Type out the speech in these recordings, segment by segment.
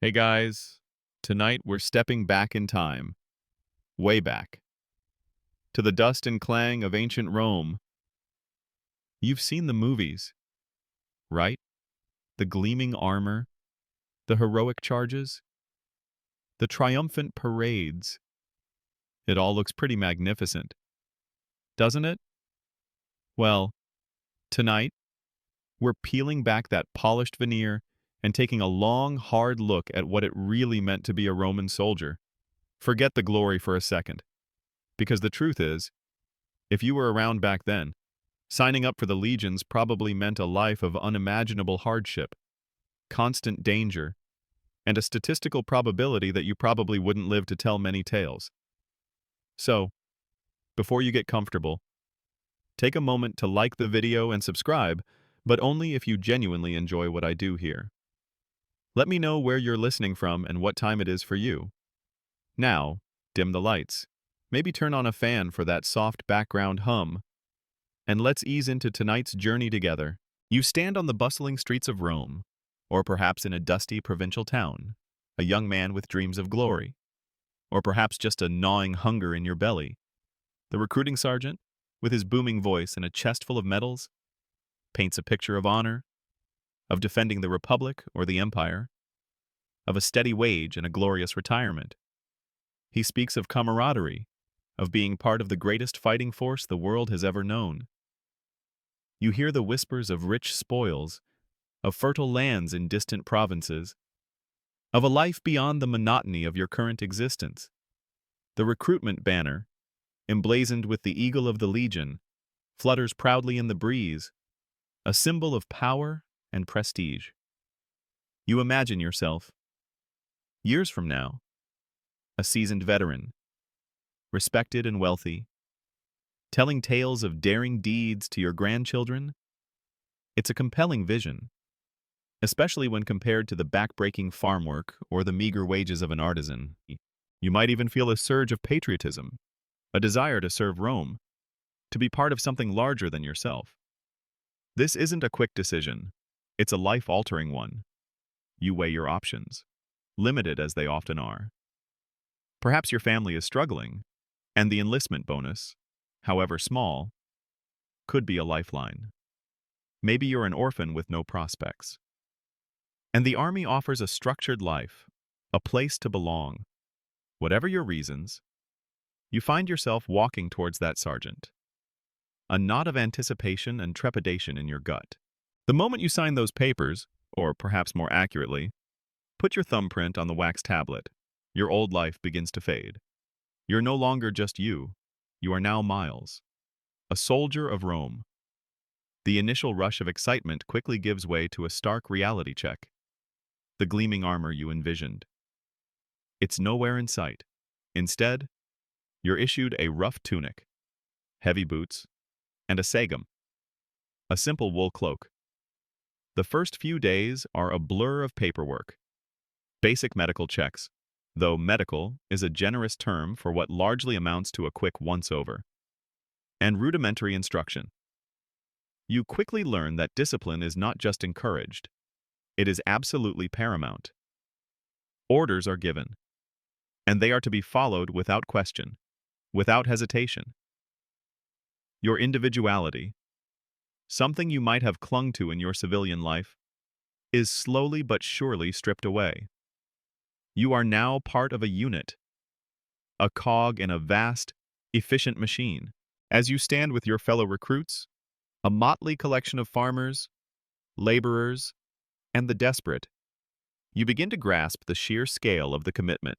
Hey guys, tonight we're stepping back in time, way back, to the dust and clang of ancient Rome. You've seen the movies, right? The gleaming armor, the heroic charges, the triumphant parades. It all looks pretty magnificent, doesn't it? Well, tonight we're peeling back that polished veneer and taking a long, hard look at what it really meant to be a Roman soldier. Forget the glory for a second, because the truth is, if you were around back then, signing up for the legions probably meant a life of unimaginable hardship, constant danger, and a statistical probability that you probably wouldn't live to tell many tales. So, before you get comfortable, take a moment to like the video and subscribe, but only if you genuinely enjoy what I do here. Let me know where you're listening from and what time it is for you. Now, dim the lights. Maybe turn on a fan for that soft background hum, and let's ease into tonight's journey together. You stand on the bustling streets of Rome, or perhaps in a dusty provincial town, a young man with dreams of glory, or perhaps just a gnawing hunger in your belly. The recruiting sergeant, with his booming voice and a chest full of medals, paints a picture of honor, of defending the Republic or the Empire, of a steady wage and a glorious retirement. He speaks of camaraderie, of being part of the greatest fighting force the world has ever known. You hear the whispers of rich spoils, of fertile lands in distant provinces, of a life beyond the monotony of your current existence. The recruitment banner, emblazoned with the eagle of the legion, flutters proudly in the breeze, a symbol of power and prestige. You imagine yourself, years from now, a seasoned veteran, respected and wealthy, telling tales of daring deeds to your grandchildren. It's a compelling vision, especially when compared to the backbreaking farm work or the meager wages of an artisan. You might even feel a surge of patriotism, a desire to serve Rome, to be part of something larger than yourself. This isn't a quick decision. It's a life-altering one. You weigh your options, limited as they often are. Perhaps your family is struggling, and the enlistment bonus, however small, could be a lifeline. Maybe you're an orphan with no prospects. And the army offers a structured life, a place to belong. Whatever your reasons, you find yourself walking towards that sergeant, a knot of anticipation and trepidation in your gut. The moment you sign those papers, or perhaps more accurately, put your thumbprint on the wax tablet, your old life begins to fade. You're no longer just you. You are now Miles, a soldier of Rome. The initial rush of excitement quickly gives way to a stark reality check. The gleaming armor you envisioned. It's nowhere in sight. Instead, you're issued a rough tunic, heavy boots, and a sagum, a simple wool cloak. The first few days are a blur of paperwork. Basic medical checks, though medical is a generous term for what largely amounts to a quick once-over, and rudimentary instruction. You quickly learn that discipline is not just encouraged, it is absolutely paramount. Orders are given, and they are to be followed without question, without hesitation. Your individuality, something you might have clung to in your civilian life, is slowly but surely stripped away. You are now part of a unit, a cog in a vast, efficient machine. As you stand with your fellow recruits, a motley collection of farmers, laborers, and the desperate, you begin to grasp the sheer scale of the commitment.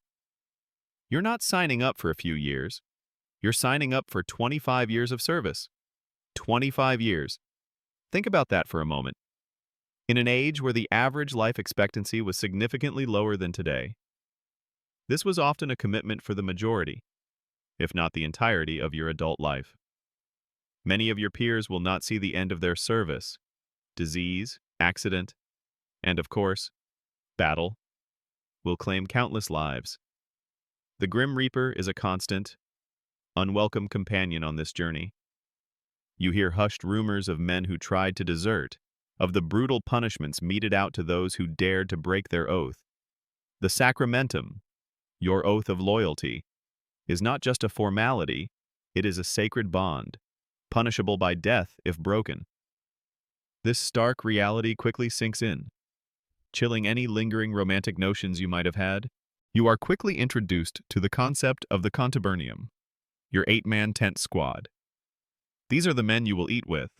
You're not signing up for a few years. You're signing up for 25 years of service. 25 years. Think about that for a moment. In an age where the average life expectancy was significantly lower than today, this was often a commitment for the majority, if not the entirety of your adult life. Many of your peers will not see the end of their service. Disease, accident, and of course, battle will claim countless lives. The Grim Reaper is a constant, unwelcome companion on this journey. You hear hushed rumors of men who tried to desert, of the brutal punishments meted out to those who dared to break their oath. The sacramentum, your oath of loyalty, is not just a formality, it is a sacred bond, punishable by death if broken. This stark reality quickly sinks in, chilling any lingering romantic notions you might have had. You are quickly introduced to the concept of the contubernium, your 8-man tent squad. These are the men you will eat with,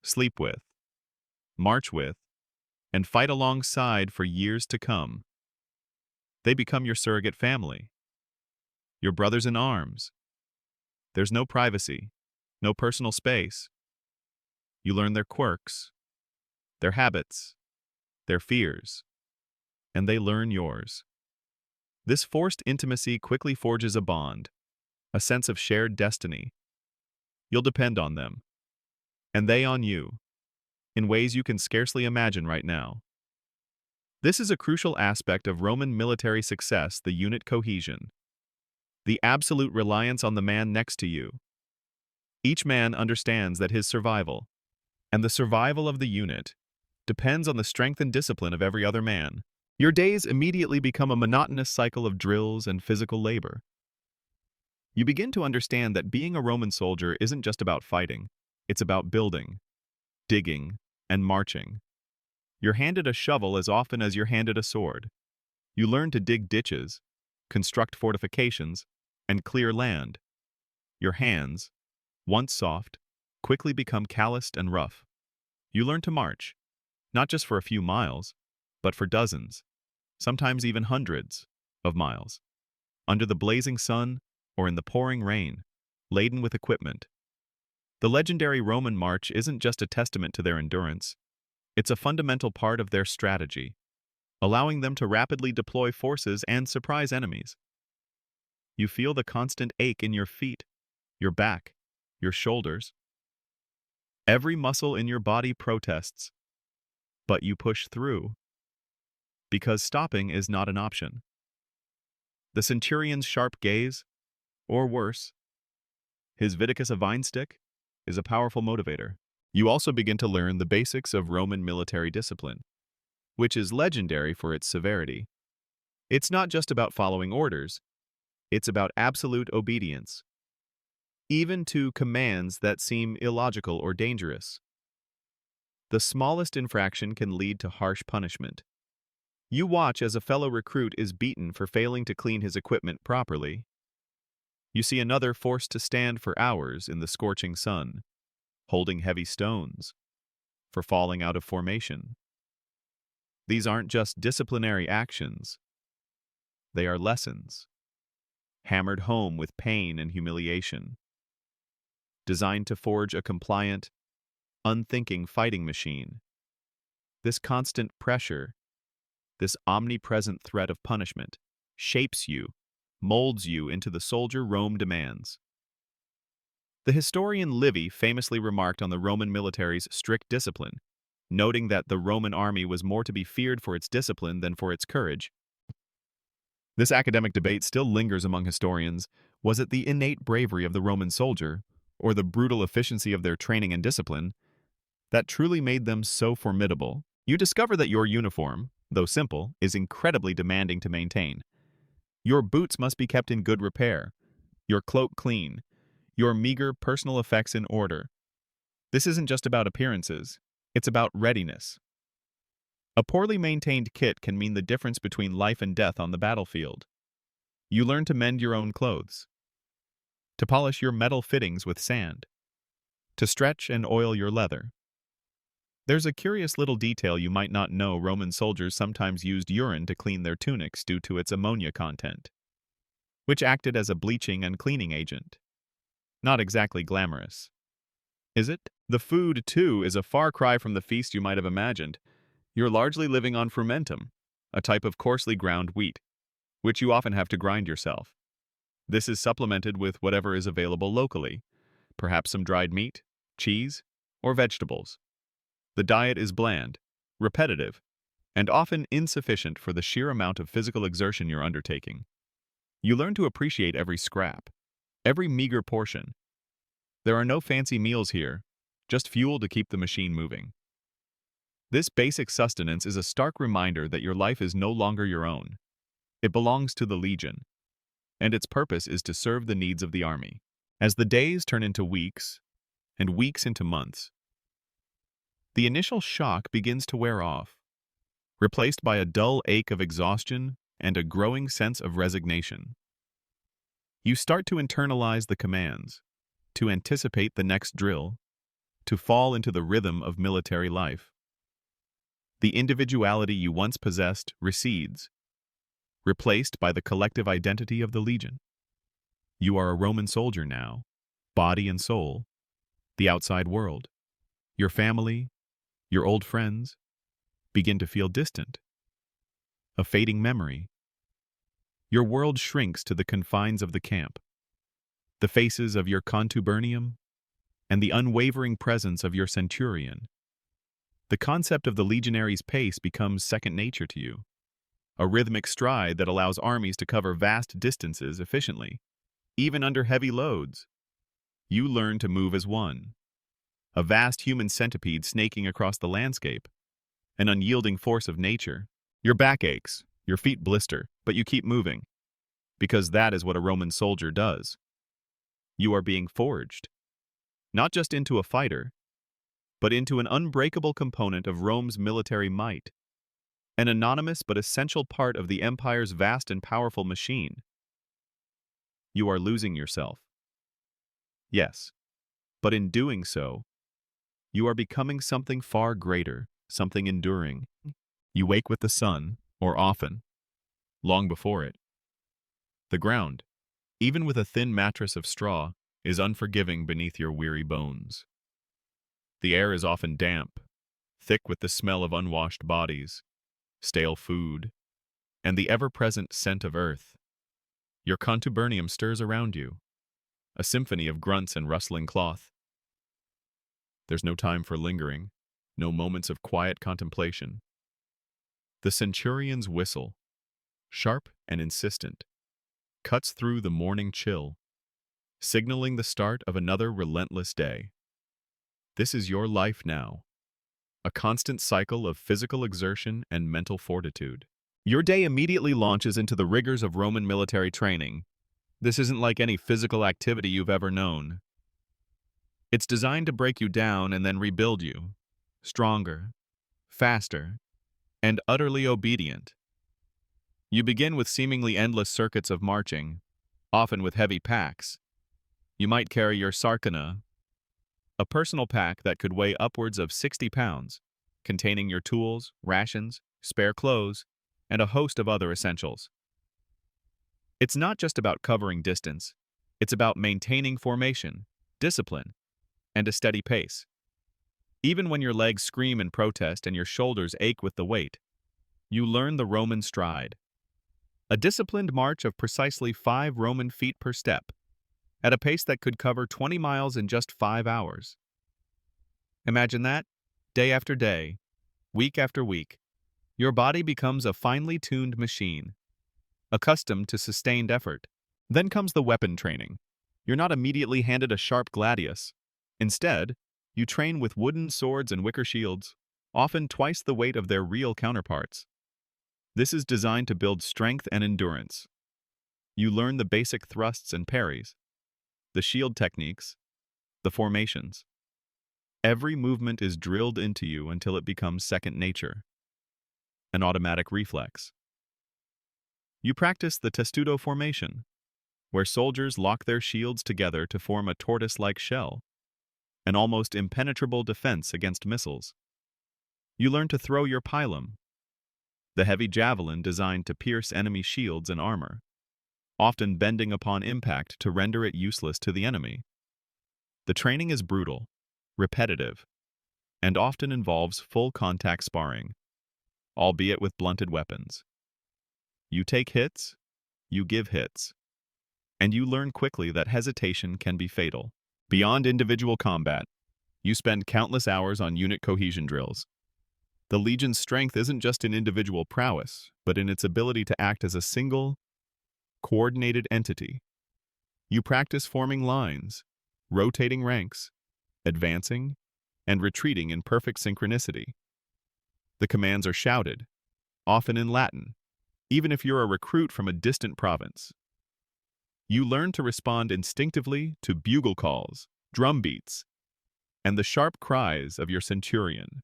sleep with, march with, and fight alongside for years to come. They become your surrogate family, your brothers in arms. There's no privacy, no personal space. You learn their quirks, their habits, their fears, and they learn yours. This forced intimacy quickly forges a bond, a sense of shared destiny. You'll depend on them, and they on you, in ways you can scarcely imagine right now. This is a crucial aspect of Roman military success, the unit cohesion, the absolute reliance on the man next to you. Each man understands that his survival, and the survival of the unit, depends on the strength and discipline of every other man. Your days immediately become a monotonous cycle of drills and physical labor. You begin to understand that being a Roman soldier isn't just about fighting, it's about building, digging, and marching. You're handed a shovel as often as you're handed a sword. You learn to dig ditches, construct fortifications, and clear land. Your hands, once soft, quickly become calloused and rough. You learn to march, not just for a few miles, but for dozens, sometimes even hundreds, of miles, under the blazing sun or in the pouring rain, laden with equipment. The legendary Roman march isn't just a testament to their endurance, it's a fundamental part of their strategy, allowing them to rapidly deploy forces and surprise enemies. You feel the constant ache in your feet, your back, your shoulders. Every muscle in your body protests, but you push through, because stopping is not an option. The centurion's sharp gaze, or worse, his Viticus a vine stick, is a powerful motivator. You also begin to learn the basics of Roman military discipline, which is legendary for its severity. It's not just about following orders, it's about absolute obedience, even to commands that seem illogical or dangerous. The smallest infraction can lead to harsh punishment. You watch as a fellow recruit is beaten for failing to clean his equipment properly. You see another forced to stand for hours in the scorching sun, holding heavy stones, for falling out of formation. These aren't just disciplinary actions. They are lessons, hammered home with pain and humiliation, designed to forge a compliant, unthinking fighting machine. This constant pressure, this omnipresent threat of punishment, shapes you, molds you into the soldier Rome demands. The historian Livy famously remarked on the Roman military's strict discipline, noting that the Roman army was more to be feared for its discipline than for its courage. This academic debate still lingers among historians. Was it the innate bravery of the Roman soldier, or the brutal efficiency of their training and discipline, that truly made them so formidable? You discover that your uniform, though simple, is incredibly demanding to maintain. Your boots must be kept in good repair, your cloak clean, your meager personal effects in order. This isn't just about appearances, it's about readiness. A poorly maintained kit can mean the difference between life and death on the battlefield. You learn to mend your own clothes, to polish your metal fittings with sand, to stretch and oil your leather. There's a curious little detail you might not know. Roman soldiers sometimes used urine to clean their tunics due to its ammonia content, which acted as a bleaching and cleaning agent. Not exactly glamorous, is it? The food, too, is a far cry from the feast you might have imagined. You're largely living on frumentum, a type of coarsely ground wheat, which you often have to grind yourself. This is supplemented with whatever is available locally, perhaps some dried meat, cheese, or vegetables. The diet is bland, repetitive, and often insufficient for the sheer amount of physical exertion you're undertaking. You learn to appreciate every scrap, every meager portion. There are no fancy meals here, just fuel to keep the machine moving. This basic sustenance is a stark reminder that your life is no longer your own. It belongs to the legion, and its purpose is to serve the needs of the army. As the days turn into weeks, and weeks into months, the initial shock begins to wear off, replaced by a dull ache of exhaustion and a growing sense of resignation. You start to internalize the commands, to anticipate the next drill, to fall into the rhythm of military life. The individuality you once possessed recedes, replaced by the collective identity of the legion. You are a Roman soldier now, body and soul, the outside world. Your family, your old friends, begin to feel distant, a fading memory. Your world shrinks to the confines of the camp. The faces of your contubernium and the unwavering presence of your centurion. The concept of the legionary's pace becomes second nature to you, a rhythmic stride that allows armies to cover vast distances efficiently. Even under heavy loads, you learn to move as one, a vast human centipede snaking across the landscape, an unyielding force of nature. Your back aches, your feet blister, but you keep moving, because that is what a Roman soldier does. You are being forged, not just into a fighter, but into an unbreakable component of Rome's military might, an anonymous but essential part of the empire's vast and powerful machine. You are losing yourself. Yes, but in doing so, you are becoming something far greater, something enduring. You wake with the sun, or often, long before it. The ground, even with a thin mattress of straw, is unforgiving beneath your weary bones. The air is often damp, thick with the smell of unwashed bodies, stale food, and the ever-present scent of earth. Your contubernium stirs around you, a symphony of grunts and rustling cloth. There's no time for lingering, no moments of quiet contemplation. The centurion's whistle, sharp and insistent, cuts through the morning chill, signaling the start of another relentless day. This is your life now, a constant cycle of physical exertion and mental fortitude. Your day immediately launches into the rigors of Roman military training. This isn't like any physical activity you've ever known. It's designed to break you down and then rebuild you, stronger, faster, and utterly obedient. You begin with seemingly endless circuits of marching, often with heavy packs. You might carry your sarcana, a personal pack that could weigh upwards of 60 pounds, containing your tools, rations, spare clothes, and a host of other essentials. It's not just about covering distance, it's about maintaining formation, discipline, and a steady pace. Even when your legs scream in protest and your shoulders ache with the weight, you learn the Roman stride, a disciplined march of precisely 5 Roman feet per step, at a pace that could cover 20 miles in just 5 hours. Imagine that, day after day, week after week, your body becomes a finely tuned machine, accustomed to sustained effort. Then comes the weapon training. You're not immediately handed a sharp gladius. Instead, you train with wooden swords and wicker shields, often twice the weight of their real counterparts. This is designed to build strength and endurance. You learn the basic thrusts and parries, the shield techniques, the formations. Every movement is drilled into you until it becomes second nature, an automatic reflex. You practice the testudo formation, where soldiers lock their shields together to form a tortoise-like shell, an almost impenetrable defense against missiles. You learn to throw your pilum, the heavy javelin designed to pierce enemy shields and armor, often bending upon impact to render it useless to the enemy. The training is brutal, repetitive, and often involves full contact sparring, albeit with blunted weapons. You take hits, you give hits, and you learn quickly that hesitation can be fatal. Beyond individual combat, you spend countless hours on unit cohesion drills. The Legion's strength isn't just in individual prowess, but in its ability to act as a single, coordinated entity. You practice forming lines, rotating ranks, advancing, and retreating in perfect synchronicity. The commands are shouted, often in Latin, even if you're a recruit from a distant province. You learn to respond instinctively to bugle calls, drum beats, and the sharp cries of your centurion.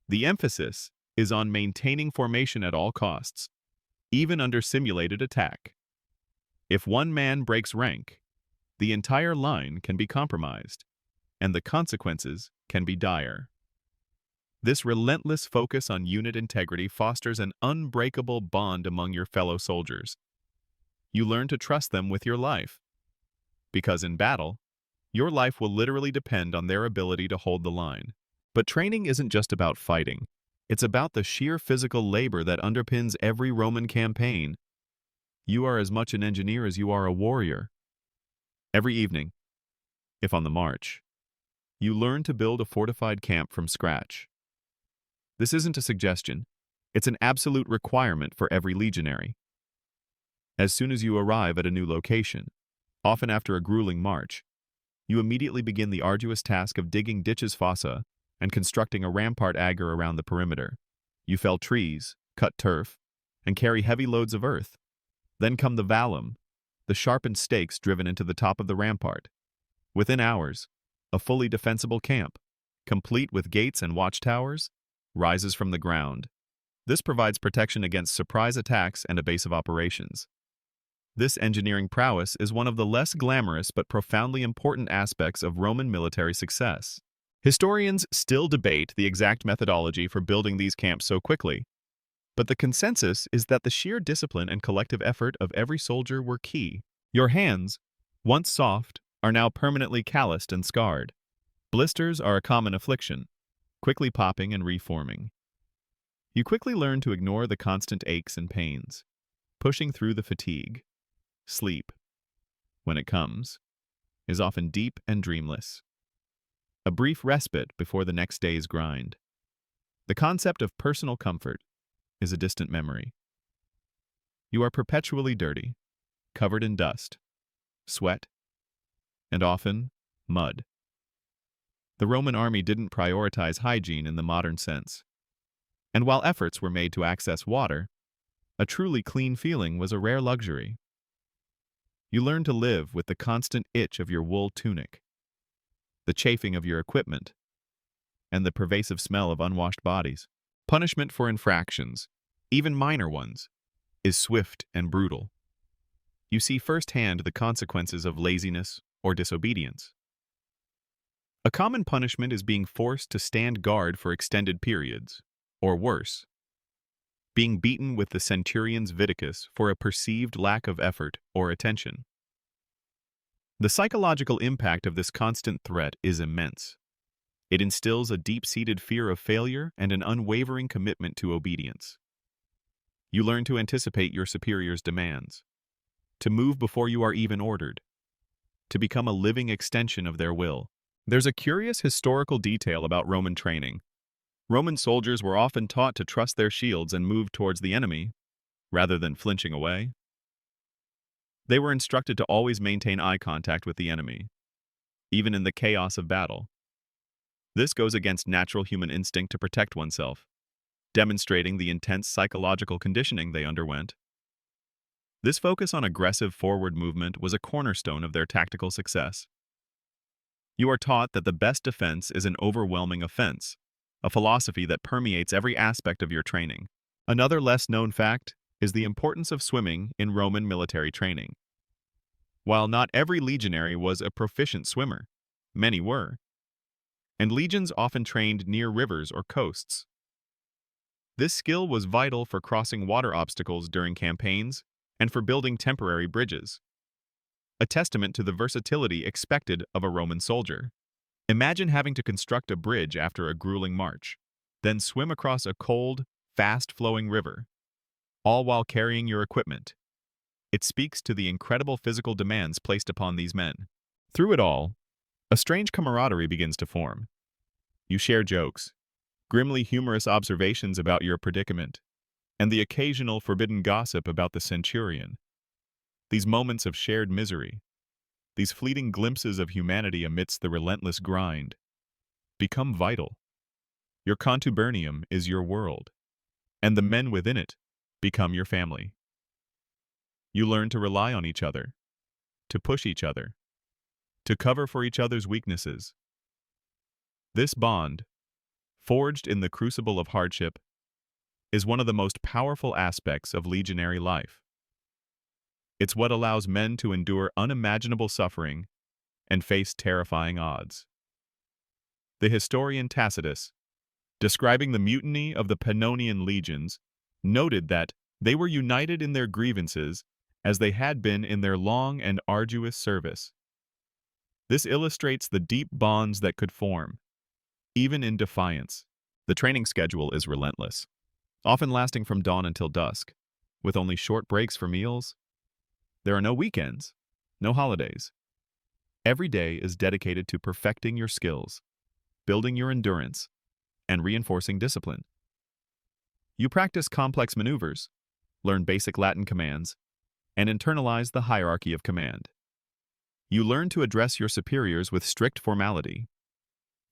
The emphasis is on maintaining formation at all costs, even under simulated attack. If one man breaks rank, the entire line can be compromised, and the consequences can be dire. This relentless focus on unit integrity fosters an unbreakable bond among your fellow soldiers. You learn to trust them with your life, because in battle, your life will literally depend on their ability to hold the line. But training isn't just about fighting. It's about the sheer physical labor that underpins every Roman campaign. You are as much an engineer as you are a warrior. Every evening, if on the march, you learn to build a fortified camp from scratch. This isn't a suggestion. It's an absolute requirement for every legionary. As soon as you arrive at a new location, often after a grueling march, you immediately begin the arduous task of digging ditches fossa and constructing a rampart agger around the perimeter. You fell trees, cut turf, and carry heavy loads of earth. Then come the vallum, the sharpened stakes driven into the top of the rampart. Within hours, a fully defensible camp, complete with gates and watchtowers, rises from the ground. This provides protection against surprise attacks and a base of operations. This engineering prowess is one of the less glamorous but profoundly important aspects of Roman military success. Historians still debate the exact methodology for building these camps so quickly, but the consensus is that the sheer discipline and collective effort of every soldier were key. Your hands, once soft, are now permanently calloused and scarred. Blisters are a common affliction, quickly popping and reforming. You quickly learn to ignore the constant aches and pains, pushing through the fatigue. Sleep, when it comes, is often deep and dreamless. A brief respite before the next day's grind. The concept of personal comfort is a distant memory. You are perpetually dirty, covered in dust, sweat, and often mud. The Roman army didn't prioritize hygiene in the modern sense. And while efforts were made to access water, a truly clean feeling was a rare luxury. You learn to live with the constant itch of your wool tunic, the chafing of your equipment, and the pervasive smell of unwashed bodies. Punishment for infractions, even minor ones, is swift and brutal. You see firsthand the consequences of laziness or disobedience. A common punishment is being forced to stand guard for extended periods, or worse, being beaten with the centurion's viticus for a perceived lack of effort or attention. The psychological impact of this constant threat is immense. It instills a deep-seated fear of failure and an unwavering commitment to obedience. You learn to anticipate your superior's demands, to move before you are even ordered, to become a living extension of their will. There's a curious historical detail about Roman training. Roman soldiers were often taught to trust their shields and move towards the enemy, rather than flinching away. They were instructed to always maintain eye contact with the enemy, even in the chaos of battle. This goes against natural human instinct to protect oneself, demonstrating the intense psychological conditioning they underwent. This focus on aggressive forward movement was a cornerstone of their tactical success. You are taught that the best defense is an overwhelming offense, a philosophy that permeates every aspect of your training. Another less-known fact is the importance of swimming in Roman military training. While not every legionary was a proficient swimmer, many were, and legions often trained near rivers or coasts. This skill was vital for crossing water obstacles during campaigns and for building temporary bridges, a testament to the versatility expected of a Roman soldier. Imagine having to construct a bridge after a grueling march, then swim across a cold, fast-flowing river, all while carrying your equipment. It speaks to the incredible physical demands placed upon these men. Through it all, a strange camaraderie begins to form. You share jokes, grimly humorous observations about your predicament, and the occasional forbidden gossip about the centurion. These moments of shared misery, these fleeting glimpses of humanity amidst the relentless grind, become vital. Your contubernium is your world, and the men within it become your family. You learn to rely on each other, to push each other, to cover for each other's weaknesses. This bond, forged in the crucible of hardship, is one of the most powerful aspects of legionary life. It's what allows men to endure unimaginable suffering and face terrifying odds. The historian Tacitus, describing the mutiny of the Pannonian legions, noted that they were united in their grievances as they had been in their long and arduous service. This illustrates the deep bonds that could form, even in defiance. The training schedule is relentless, often lasting from dawn until dusk, with only short breaks for meals. There are no weekends, no holidays. Every day is dedicated to perfecting your skills, building your endurance, and reinforcing discipline. You practice complex maneuvers, learn basic Latin commands, and internalize the hierarchy of command. You learn to address your superiors with strict formality,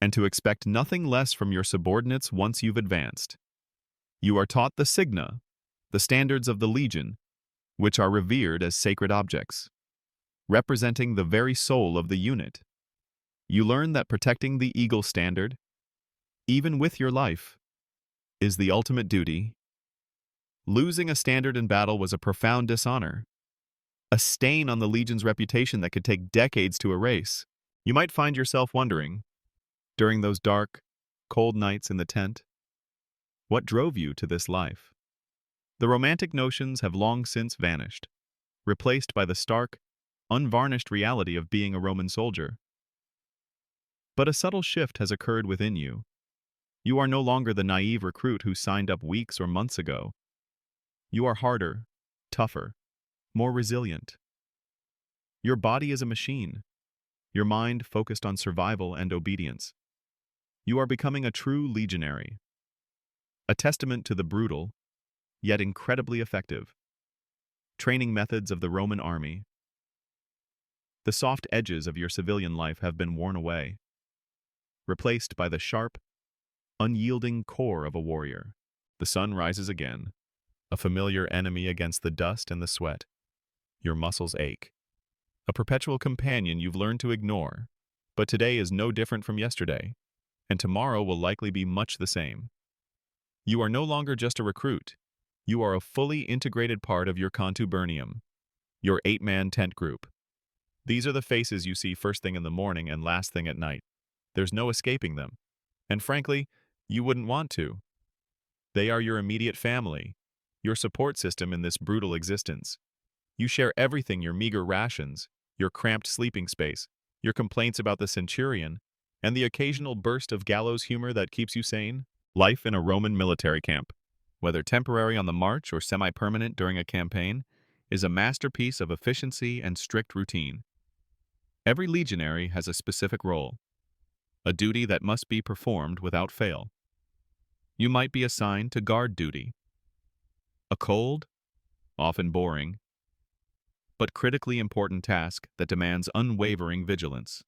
and to expect nothing less from your subordinates once you've advanced. You are taught the signa, the standards of the legion, which are revered as sacred objects, representing the very soul of the unit. You learn that protecting the eagle standard, even with your life, is the ultimate duty. Losing a standard in battle was a profound dishonor, a stain on the legion's reputation that could take decades to erase. You might find yourself wondering, during those dark, cold nights in the tent, what drove you to this life? The romantic notions have long since vanished, replaced by the stark, unvarnished reality of being a Roman soldier. But a subtle shift has occurred within you. You are no longer the naive recruit who signed up weeks or months ago. You are harder, tougher, more resilient. Your body is a machine, your mind focused on survival and obedience. You are becoming a true legionary, a testament to the brutal, yet incredibly effective, training methods of the Roman army. The soft edges of your civilian life have been worn away, replaced by the sharp, unyielding core of a warrior. The sun rises again, a familiar enemy against the dust and the sweat. Your muscles ache, a perpetual companion you've learned to ignore, but today is no different from yesterday, and tomorrow will likely be much the same. You are no longer just a recruit. You are a fully integrated part of your contubernium, your 8-man tent group. These are the faces you see first thing in the morning and last thing at night. There's no escaping them. And frankly, you wouldn't want to. They are your immediate family, your support system in this brutal existence. You share everything: your meager rations, your cramped sleeping space, your complaints about the centurion, and the occasional burst of gallows humor that keeps you sane. Life in a Roman military camp, whether temporary on the march or semi-permanent during a campaign, is a masterpiece of efficiency and strict routine. Every legionary has a specific role, a duty that must be performed without fail. You might be assigned to guard duty, a cold, often boring, but critically important task that demands unwavering vigilance.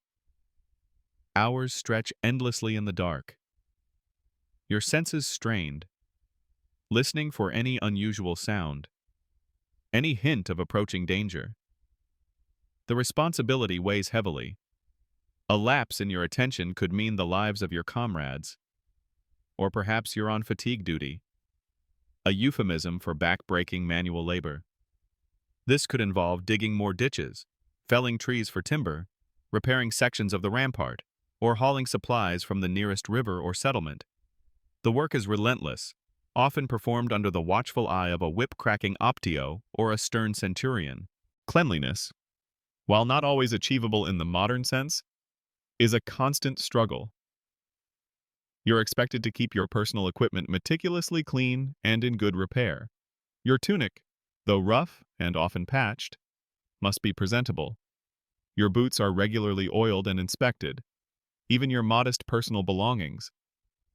Hours stretch endlessly in the dark, your senses strained, listening for any unusual sound, any hint of approaching danger. The responsibility weighs heavily. A lapse in your attention could mean the lives of your comrades, or perhaps you're on fatigue duty, a euphemism for backbreaking manual labor. This could involve digging more ditches, felling trees for timber, repairing sections of the rampart, or hauling supplies from the nearest river or settlement. The work is relentless, often performed under the watchful eye of a whip-cracking optio or a stern centurion. Cleanliness, while not always achievable in the modern sense, is a constant struggle. You're expected to keep your personal equipment meticulously clean and in good repair. Your tunic, though rough and often patched, must be presentable. Your boots are regularly oiled and inspected. Even your modest personal belongings,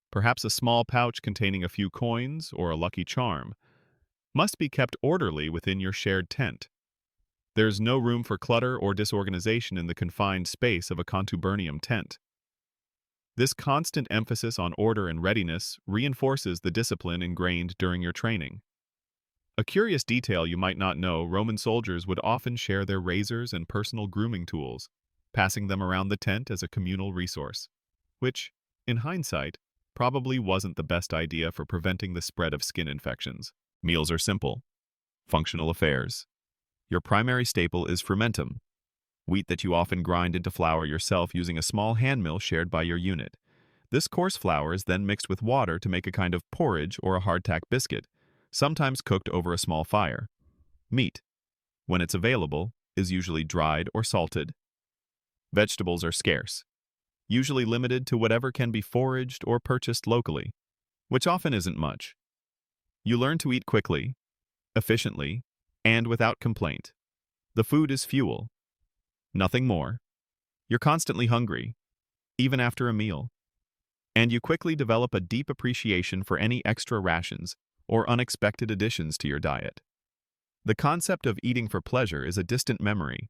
perhaps a small pouch containing a few coins or a lucky charm, must be kept orderly within your shared tent. There's no room for clutter or disorganization in the confined space of a contubernium tent. This constant emphasis on order and readiness reinforces the discipline ingrained during your training. A curious detail you might not know, Roman soldiers would often share their razors and personal grooming tools, passing them around the tent as a communal resource, which, in hindsight, probably wasn't the best idea for preventing the spread of skin infections. Meals are simple, functional affairs. Your primary staple is fermentum, wheat that you often grind into flour yourself using a small hand mill shared by your unit. This coarse flour is then mixed with water to make a kind of porridge or a hardtack biscuit, sometimes cooked over a small fire. Meat, when it's available, is usually dried or salted. Vegetables are scarce, usually limited to whatever can be foraged or purchased locally, which often isn't much. You learn to eat quickly, efficiently, and without complaint. The food is fuel, nothing more. You're constantly hungry, even after a meal. And you quickly develop a deep appreciation for any extra rations or unexpected additions to your diet. The concept of eating for pleasure is a distant memory.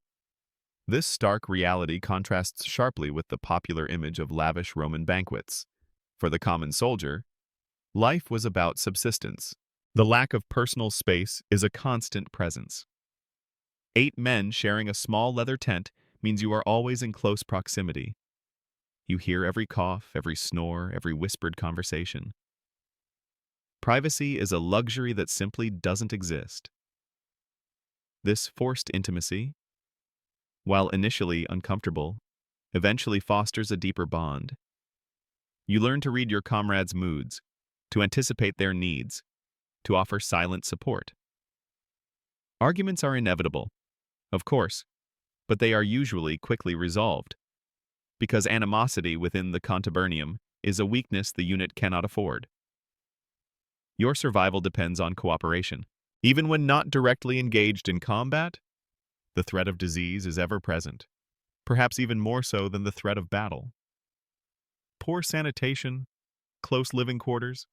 This stark reality contrasts sharply with the popular image of lavish Roman banquets. For the common soldier, life was about subsistence. The lack of personal space is a constant presence. 8 men sharing a small leather tent means you are always in close proximity. You hear every cough, every snore, every whispered conversation. Privacy is a luxury that simply doesn't exist. This forced intimacy, while initially uncomfortable, eventually fosters a deeper bond. You learn to read your comrades' moods, to anticipate their needs, to offer silent support. Arguments are inevitable, of course, but they are usually quickly resolved, because animosity within the contubernium is a weakness the unit cannot afford. Your survival depends on cooperation. Even when not directly engaged in combat, the threat of disease is ever present, perhaps even more so than the threat of battle. Poor sanitation, close living quarters,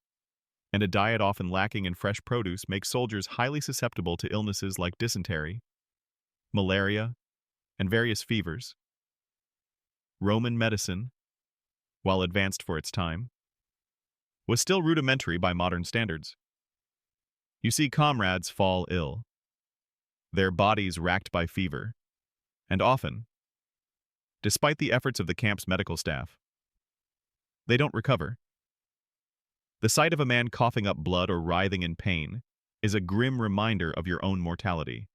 and a diet often lacking in fresh produce make soldiers highly susceptible to illnesses like dysentery, malaria, and various fevers. Roman medicine, while advanced for its time, was still rudimentary by modern standards. You see comrades fall ill, their bodies racked by fever, and often, despite the efforts of the camp's medical staff, they don't recover. The sight of a man coughing up blood or writhing in pain is a grim reminder of your own mortality,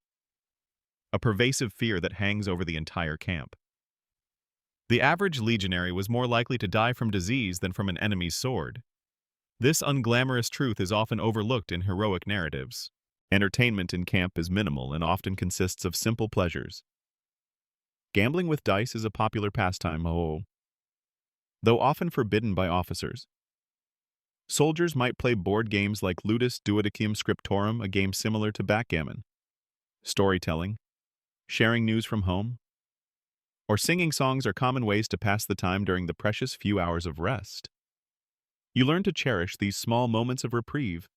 a pervasive fear that hangs over the entire camp. The average legionary was more likely to die from disease than from an enemy's sword. This unglamorous truth is often overlooked in heroic narratives. Entertainment in camp is minimal and often consists of simple pleasures. Gambling with dice is a popular pastime, though often forbidden by officers. Soldiers might play board games like Ludus Duodecim Scriptorum, a game similar to backgammon. Storytelling, sharing news from home, or singing songs are common ways to pass the time during the precious few hours of rest. You learn to cherish these small moments of reprieve,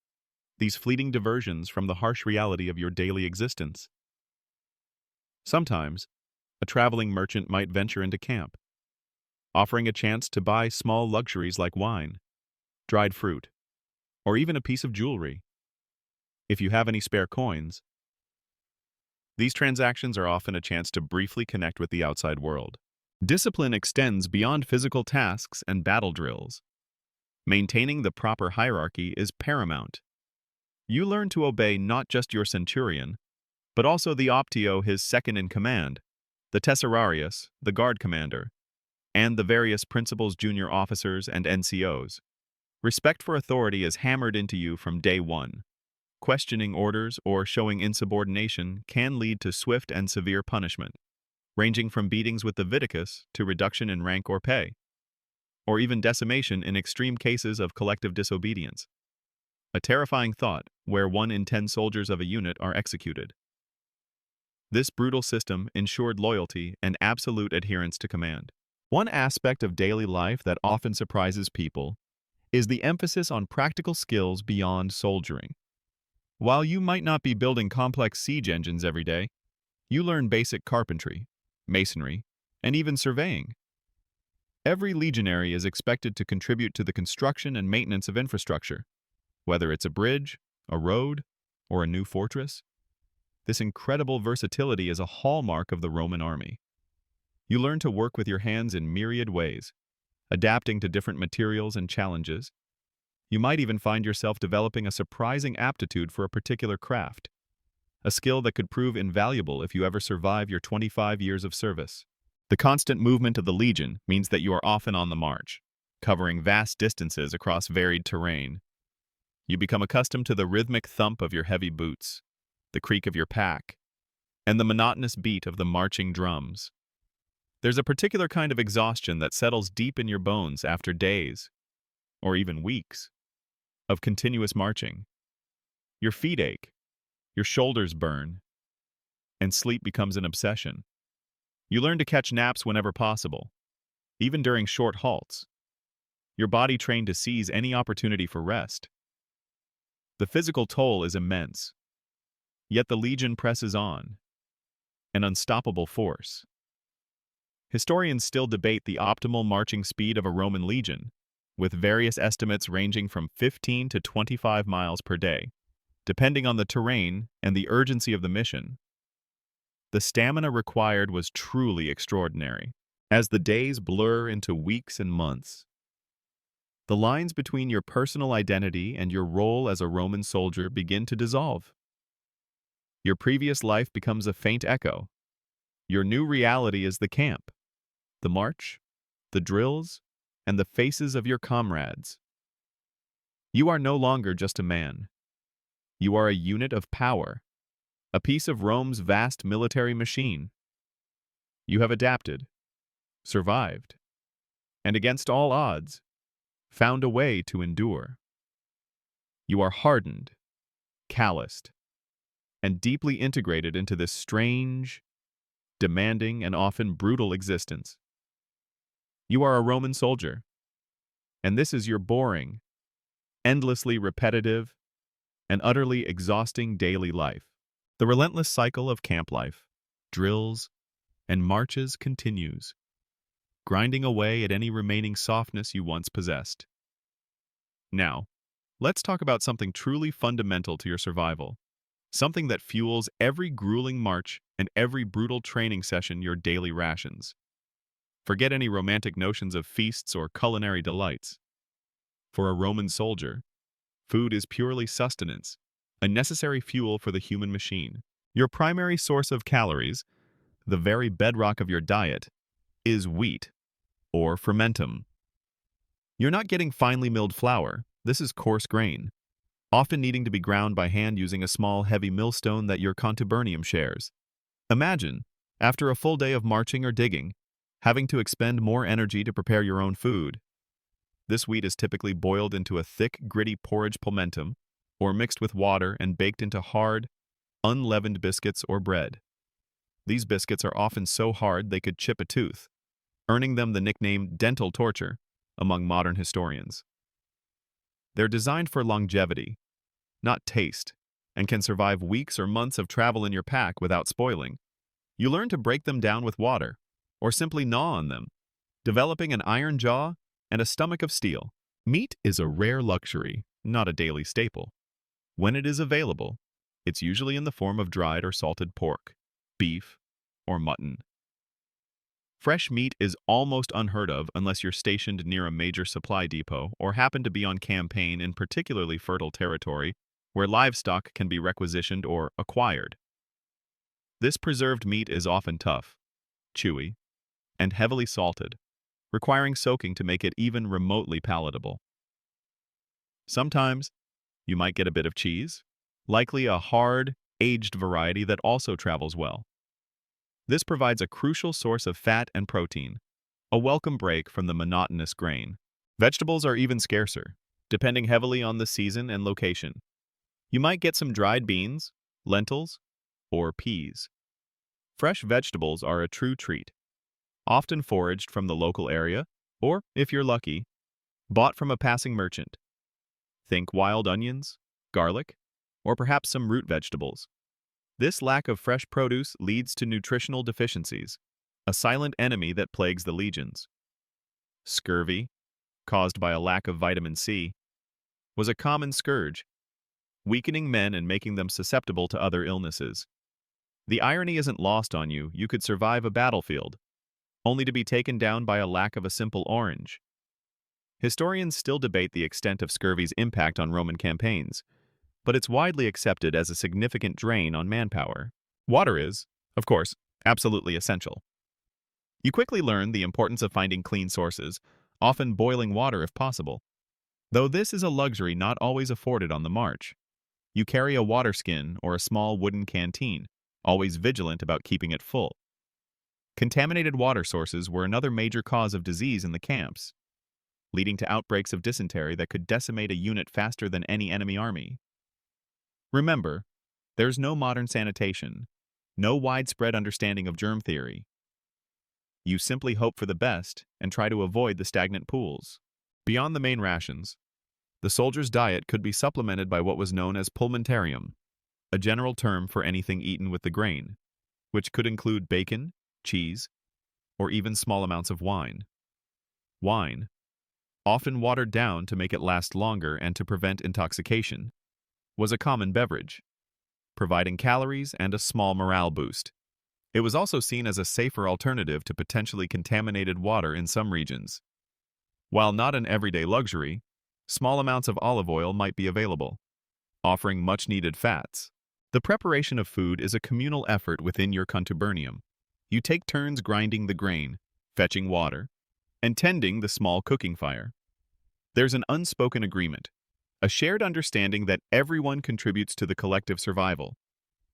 these fleeting diversions from the harsh reality of your daily existence. Sometimes, a traveling merchant might venture into camp, offering a chance to buy small luxuries like wine, dried fruit, or even a piece of jewelry. If you have any spare coins, these transactions are often a chance to briefly connect with the outside world. Discipline extends beyond physical tasks and battle drills. Maintaining the proper hierarchy is paramount. You learn to obey not just your centurion, but also the optio, his second-in-command, the tesserarius, the guard commander, and the various principals, junior officers, and NCOs. Respect for authority is hammered into you from day one. Questioning orders or showing insubordination can lead to swift and severe punishment, ranging from beatings with the viticus to reduction in rank or pay, or even decimation in extreme cases of collective disobedience. A terrifying thought, where 1 in 10 soldiers of a unit are executed. This brutal system ensured loyalty and absolute adherence to command. One aspect of daily life that often surprises people is the emphasis on practical skills beyond soldiering. While you might not be building complex siege engines every day, you learn basic carpentry, masonry, and even surveying. Every legionary is expected to contribute to the construction and maintenance of infrastructure, whether it's a bridge, a road, or a new fortress? This incredible versatility is a hallmark of the Roman army. You learn to work with your hands in myriad ways, adapting to different materials and challenges. You might even find yourself developing a surprising aptitude for a particular craft, a skill that could prove invaluable if you ever survive your 25 years of service. The constant movement of the legion means that you are often on the march, covering vast distances across varied terrain. You become accustomed to the rhythmic thump of your heavy boots, the creak of your pack, and the monotonous beat of the marching drums. There's a particular kind of exhaustion that settles deep in your bones after days, or even weeks, of continuous marching. Your feet ache, your shoulders burn, and sleep becomes an obsession. You learn to catch naps whenever possible, even during short halts. Your body trained to seize any opportunity for rest. The physical toll is immense, yet the legion presses on, an unstoppable force. Historians still debate the optimal marching speed of a Roman legion, with various estimates ranging from 15 to 25 miles per day, depending on the terrain and the urgency of the mission. The stamina required was truly extraordinary, as the days blur into weeks and months. The lines between your personal identity and your role as a Roman soldier begin to dissolve. Your previous life becomes a faint echo. Your new reality is the camp, the march, the drills, and the faces of your comrades. You are no longer just a man. You are a unit of power, a piece of Rome's vast military machine. You have adapted, survived, and against all odds, found a way to endure. You are hardened, calloused, and deeply integrated into this strange, demanding, and often brutal existence. You are a Roman soldier, and this is your boring, endlessly repetitive, and utterly exhausting daily life. The relentless cycle of camp life, drills, and marches continues, grinding away at any remaining softness you once possessed. Now, let's talk about something truly fundamental to your survival, something that fuels every grueling march and every brutal training session: your daily rations. Forget any romantic notions of feasts or culinary delights. For a Roman soldier, food is purely sustenance, a necessary fuel for the human machine. Your primary source of calories, the very bedrock of your diet, is wheat, or fermentum. You're not getting finely milled flour. This is coarse grain, often needing to be ground by hand using a small, heavy millstone that your contubernum shares. Imagine, after a full day of marching or digging, having to expend more energy to prepare your own food. This wheat is typically boiled into a thick, gritty porridge palmentum, or mixed with water and baked into hard, unleavened biscuits or bread. These biscuits are often so hard they could chip a tooth, earning them the nickname dental torture among modern historians. They're designed for longevity, not taste, and can survive weeks or months of travel in your pack without spoiling. You learn to break them down with water, or simply gnaw on them, developing an iron jaw and a stomach of steel. Meat is a rare luxury, not a daily staple. When it is available, it's usually in the form of dried or salted pork, beef, or mutton. Fresh meat is almost unheard of unless you're stationed near a major supply depot or happen to be on campaign in particularly fertile territory where livestock can be requisitioned or acquired. This preserved meat is often tough, chewy, and heavily salted, requiring soaking to make it even remotely palatable. Sometimes, you might get a bit of cheese, likely a hard, aged variety that also travels well. This provides a crucial source of fat and protein, a welcome break from the monotonous grain. Vegetables are even scarcer, depending heavily on the season and location. You might get some dried beans, lentils, or peas. Fresh vegetables are a true treat, often foraged from the local area, or, if you're lucky, bought from a passing merchant. Think wild onions, garlic, or perhaps some root vegetables. This lack of fresh produce leads to nutritional deficiencies, a silent enemy that plagues the legions. Scurvy, caused by a lack of vitamin C, was a common scourge, weakening men and making them susceptible to other illnesses. The irony isn't lost on you. You could survive a battlefield, only to be taken down by a lack of a simple orange. Historians still debate the extent of scurvy's impact on Roman campaigns, but it's widely accepted as a significant drain on manpower. Water is, of course, absolutely essential. You quickly learn the importance of finding clean sources, often boiling water if possible. Though this is a luxury not always afforded on the march. You carry a water skin or a small wooden canteen, always vigilant about keeping it full. Contaminated water sources were another major cause of disease in the camps, leading to outbreaks of dysentery that could decimate a unit faster than any enemy army. Remember, there's no modern sanitation, no widespread understanding of germ theory. You simply hope for the best and try to avoid the stagnant pools. Beyond the main rations, the soldier's diet could be supplemented by what was known as pulmentarium, a general term for anything eaten with the grain, which could include bacon, cheese, or even small amounts of wine. Wine, often watered down to make it last longer and to prevent intoxication, was a common beverage, providing calories and a small morale boost. It was also seen as a safer alternative to potentially contaminated water in some regions. While not an everyday luxury, small amounts of olive oil might be available, offering much-needed fats. The preparation of food is a communal effort within your contubernum. You take turns grinding the grain, fetching water, and tending the small cooking fire. There's an unspoken agreement, a shared understanding that everyone contributes to the collective survival.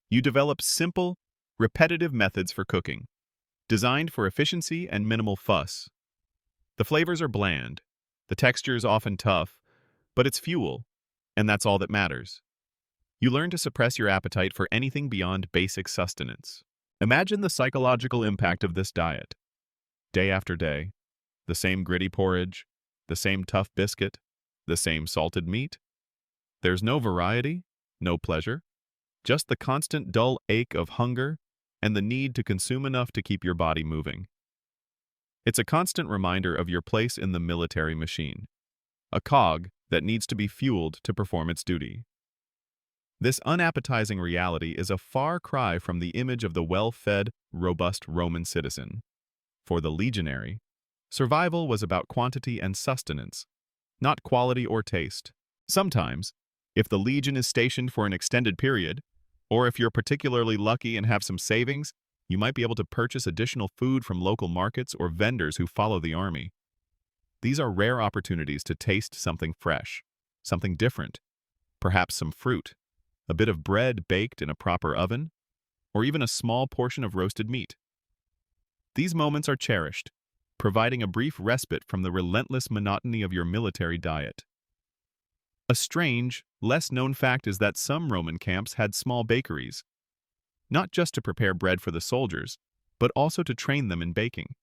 You develop simple, repetitive methods for cooking, designed for efficiency and minimal fuss. The flavors are bland, the texture is often tough, but it's fuel, and that's all that matters. You learn to suppress your appetite for anything beyond basic sustenance. Imagine the psychological impact of this diet. Day after day, the same gritty porridge, the same tough biscuit, the same salted meat. There's no variety, no pleasure, just the constant dull ache of hunger and the need to consume enough to keep your body moving. It's a constant reminder of your place in the military machine, a cog that needs to be fueled to perform its duty. This unappetizing reality is a far cry from the image of the well-fed, robust Roman citizen. For the legionary, survival was about quantity and sustenance, not quality or taste. Sometimes, if the legion is stationed for an extended period, or if you're particularly lucky and have some savings, you might be able to purchase additional food from local markets or vendors who follow the army. These are rare opportunities to taste something fresh, something different, perhaps some fruit, a bit of bread baked in a proper oven, or even a small portion of roasted meat. These moments are cherished, providing a brief respite from the relentless monotony of your military diet. A strange, less-known fact is that some Roman camps had small bakeries, not just to prepare bread for the soldiers, but also to train them in baking,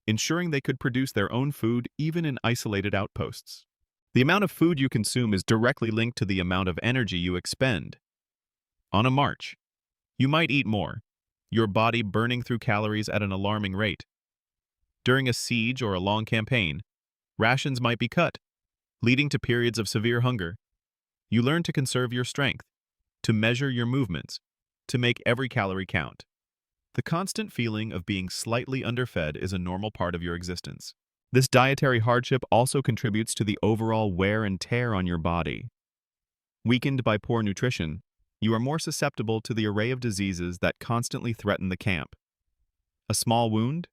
ensuring they could produce their own food even in isolated outposts. The amount of food you consume is directly linked to the amount of energy you expend. On a march, you might eat more, your body burning through calories at an alarming rate. During a siege or a long campaign, rations might be cut, leading to periods of severe hunger. You learn to conserve your strength, to measure your movements, to make every calorie count. The constant feeling of being slightly underfed is a normal part of your existence. This dietary hardship also contributes to the overall wear and tear on your body. Weakened by poor nutrition, you are more susceptible to the array of diseases that constantly threaten the camp. A small wound,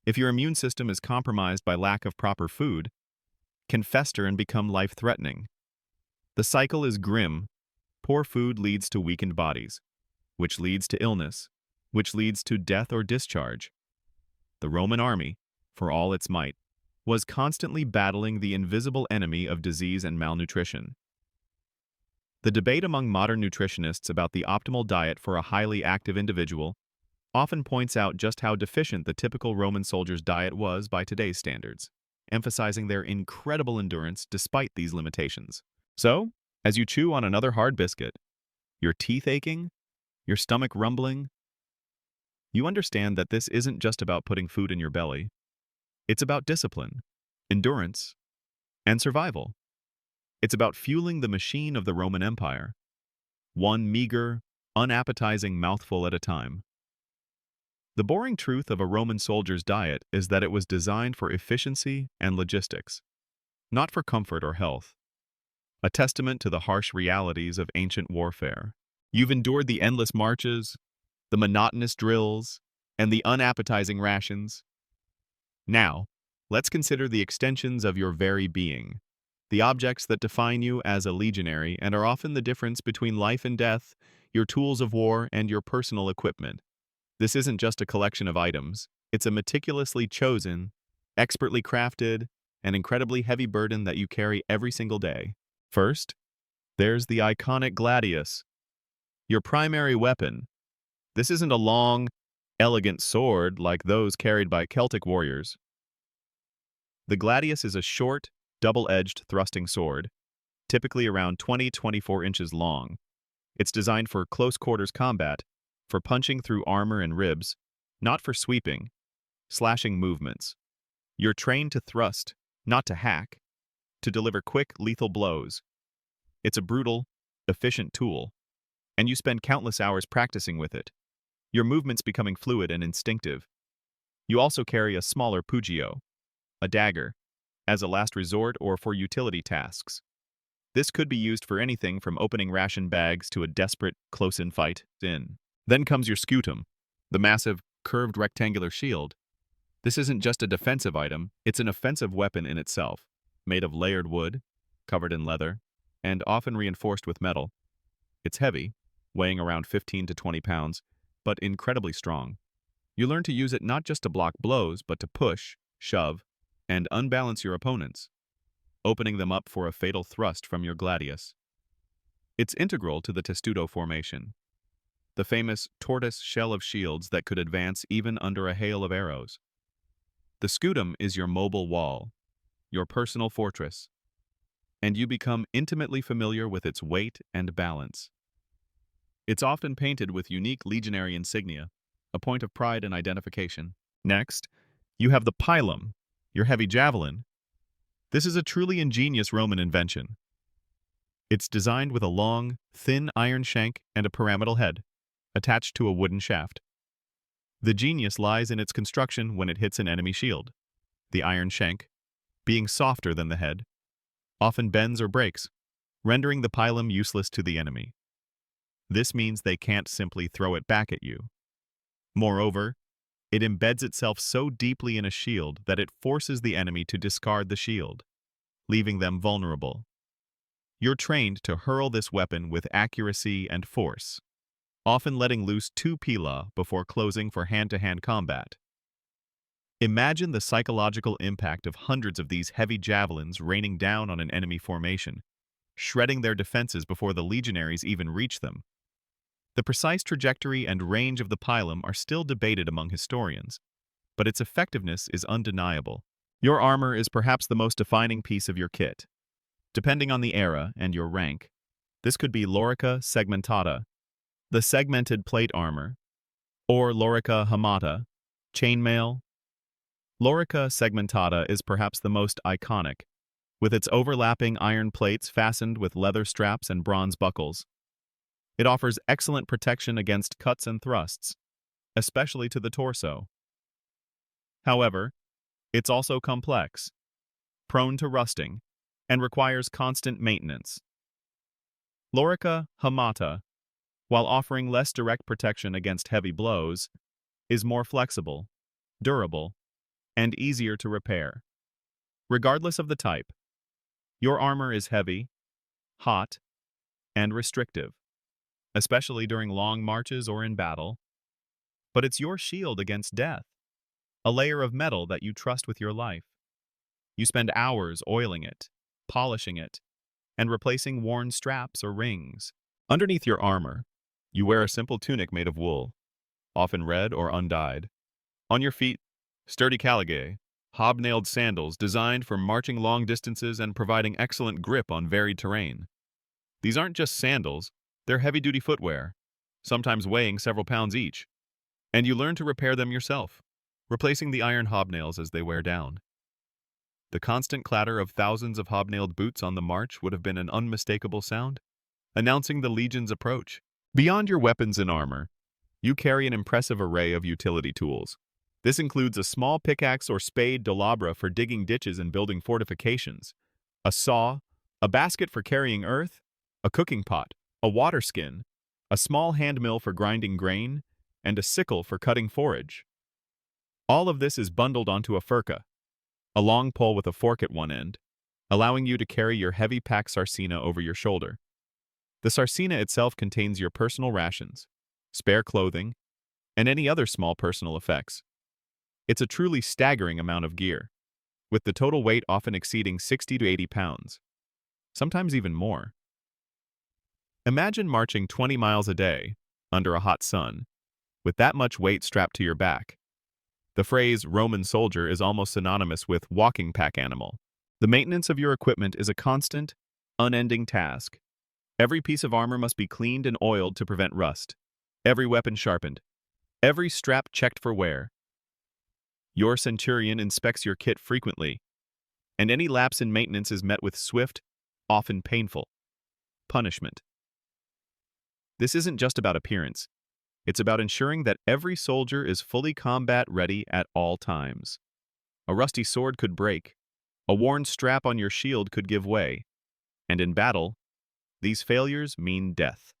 if your immune system is compromised by lack of proper food, can fester and become life-threatening. The cycle is grim. Poor food leads to weakened bodies, which leads to illness, which leads to death or discharge. The Roman army, for all its might, was constantly battling the invisible enemy of disease and malnutrition. The debate among modern nutritionists about the optimal diet for a highly active individual often points out just how deficient the typical Roman soldier's diet was by today's standards, emphasizing their incredible endurance despite these limitations. So, as you chew on another hard biscuit, your teeth aching, your stomach rumbling, you understand that this isn't just about putting food in your belly. It's about discipline, endurance, and survival. It's about fueling the machine of the Roman Empire, one meager, unappetizing mouthful at a time. The boring truth of a Roman soldier's diet is that it was designed for efficiency and logistics, not for comfort or health, a testament to the harsh realities of ancient warfare. You've endured the endless marches, the monotonous drills, and the unappetizing rations. Now, let's consider the extensions of your very being, the objects that define you as a legionary and are often the difference between life and death, your tools of war, and your personal equipment. This isn't just a collection of items, it's a meticulously chosen, expertly crafted, and incredibly heavy burden that you carry every single day. First, there's the iconic gladius, your primary weapon. This isn't a long, elegant sword like those carried by Celtic warriors. The gladius is a short, double-edged thrusting sword, typically around 20-24 inches long. It's designed for close-quarters combat, for punching through armor and ribs, not for sweeping, slashing movements. You're trained to thrust, not to hack, to deliver quick, lethal blows. It's a brutal, efficient tool, and you spend countless hours practicing with it, your movements becoming fluid and instinctive. You also carry a smaller pugio, a dagger, as a last resort or for utility tasks. This could be used for anything from opening ration bags to a desperate, close-in fight. Then comes your scutum, the massive, curved rectangular shield. This isn't just a defensive item, it's an offensive weapon in itself, made of layered wood, covered in leather, and often reinforced with metal. It's heavy, weighing around 15 to 20 pounds, but incredibly strong. You learn to use it not just to block blows, but to push, shove, and unbalance your opponents, opening them up for a fatal thrust from your gladius. It's integral to the testudo formation, the famous tortoise shell of shields that could advance even under a hail of arrows. The scutum is your mobile wall, your personal fortress, and you become intimately familiar with its weight and balance. It's often painted with unique legionary insignia, a point of pride and identification. Next, you have the pilum, your heavy javelin. This is a truly ingenious Roman invention. It's designed with a long, thin iron shank and a pyramidal head, attached to a wooden shaft. The genius lies in its construction when it hits an enemy shield. The iron shank, being softer than the head, often bends or breaks, rendering the pilum useless to the enemy. This means they can't simply throw it back at you. Moreover, it embeds itself so deeply in a shield that it forces the enemy to discard the shield, leaving them vulnerable. You're trained to hurl this weapon with accuracy and force, often letting loose 2 pila before closing for hand-to-hand combat. Imagine the psychological impact of hundreds of these heavy javelins raining down on an enemy formation, shredding their defenses before the legionaries even reach them. The precise trajectory and range of the pilum are still debated among historians, but its effectiveness is undeniable. Your armor is perhaps the most defining piece of your kit. Depending on the era and your rank, this could be lorica segmentata, the segmented plate armor, or lorica hamata, chainmail. Lorica segmentata is perhaps the most iconic, with its overlapping iron plates fastened with leather straps and bronze buckles. It offers excellent protection against cuts and thrusts, especially to the torso. However, it's also complex, prone to rusting, and requires constant maintenance. Lorica hamata, while offering less direct protection against heavy blows, is more flexible, durable, and easier to repair. Regardless of the type, your armor is heavy, hot, and restrictive, especially during long marches or in battle. But it's your shield against death, a layer of metal that you trust with your life. You spend hours oiling it, polishing it, and replacing worn straps or rings. Underneath your armor, you wear a simple tunic made of wool, often red or undyed. On your feet, sturdy caligae, hobnailed sandals designed for marching long distances and providing excellent grip on varied terrain. These aren't just sandals, they're heavy-duty footwear, sometimes weighing several pounds each. And you learn to repair them yourself, replacing the iron hobnails as they wear down. The constant clatter of thousands of hobnailed boots on the march would have been an unmistakable sound, announcing the legion's approach. Beyond your weapons and armor, you carry an impressive array of utility tools. This includes a small pickaxe or spade dolabra for digging ditches and building fortifications, a saw, a basket for carrying earth, a cooking pot, a water skin, a small hand mill for grinding grain, and a sickle for cutting forage. All of this is bundled onto a furka, a long pole with a fork at one end, allowing you to carry your heavy pack sarcina over your shoulder. The sarcina itself contains your personal rations, spare clothing, and any other small personal effects. It's a truly staggering amount of gear, with the total weight often exceeding 60 to 80 pounds, sometimes even more. Imagine marching 20 miles a day, under a hot sun, with that much weight strapped to your back. The phrase Roman soldier is almost synonymous with walking pack animal. The maintenance of your equipment is a constant, unending task. Every piece of armor must be cleaned and oiled to prevent rust, every weapon sharpened, every strap checked for wear. Your centurion inspects your kit frequently, and any lapse in maintenance is met with swift, often painful, punishment. This isn't just about appearance. It's about ensuring that every soldier is fully combat ready at all times. A rusty sword could break, a worn strap on your shield could give way, and in battle, these failures mean death.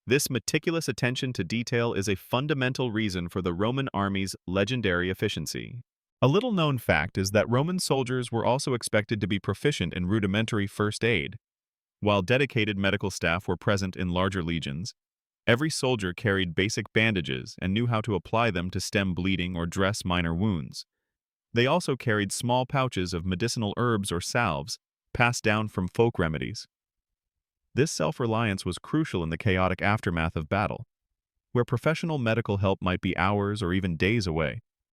This meticulous attention to detail is a fundamental reason for the Roman army's legendary efficiency. A little-known fact is that Roman soldiers were also expected to be proficient in rudimentary first aid. While dedicated medical staff were present in larger legions, every soldier carried basic bandages and knew how to apply them to stem bleeding or dress minor wounds. They also carried small pouches of medicinal herbs or salves, passed down from folk remedies. This self-reliance was crucial in the chaotic aftermath of battle, where professional medical help might be hours or even days away.